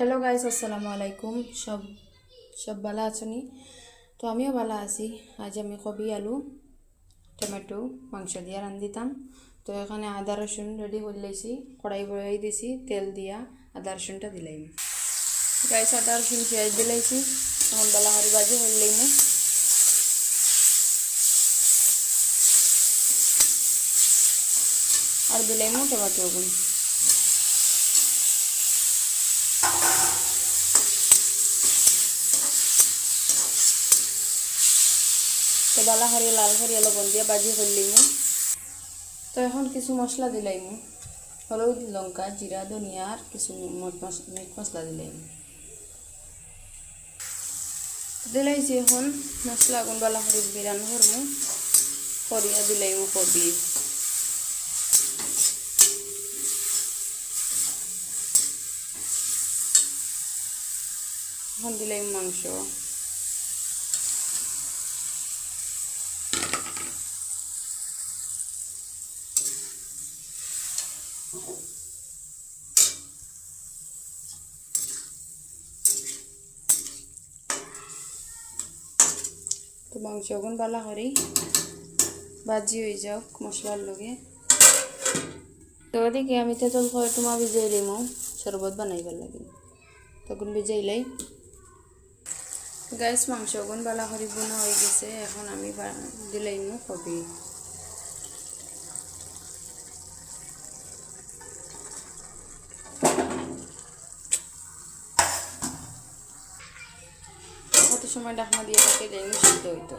Hello guys, আসসালামু আলাইকুম। সব ভালো আছনি? তো আমিও ভালো আছি। আজ আমি কবি আলু টমেটো মাংস দিয়ে রান্ধিতাম। তো এখানে আদা রসুন রেডি করে লাইছি, কড়াই বড়াই দিছি, তেল দিয়া আদা রসুনটা দিলাম। গাইস আদা রসুন পেঁয়াজ দিলাইছি, তখন বালা হরি বাজি করলাম। আর দিলাম টমেটো গুণ। তো বালা হরি লাল হরিয়া লবণ দিয়ে বাজি করলাম। তো এখন কিছু মশলা দিলাম, হলুদ লঙ্কা জিরা ধনিয়া আর কিছু মিট মশলা দিলাম। দিলাইছি এখন মশলা গুণ বালা হরি বিরান করমু, করিয়া দিলাম কবি। এখন দিলাম মাংস। তো মাংস গুণ বালা করি ভাজি হয়ে যাওক মশলার লগে। তো ওদিকে আমি তেঁতুল তোমা ভিজাই দিমো শরবত বানাইবার লাগে, তখন ভিজাইলাই। গাইস মাংস গুণ বালা করি বোনা হয়ে গেছে, এখন আমি দিলাইমু কবি। কত সময় ডাকনা দিয়ে রাখে যাইমু সিদ্ধ হইতো।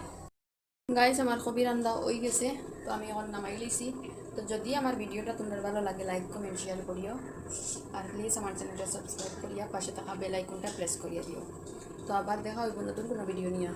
গাইস আমার কবি রান্না হয়ে গেছে, তো আমি এখন নামাই লইছি। তো যদি আমার ভিডিওটা তোমার ভালো লাগে লাইক কমেন্ট শেয়ার করিও, আর প্লিজ আমার চ্যানেলটা সাবস্ক্রাইব করিয়া পাশে থাকা বেল আইকনটা প্রেস করিয়া দিও। তো আবার দেখা হইব নতুন কোনো ভিডিও নিয়ে।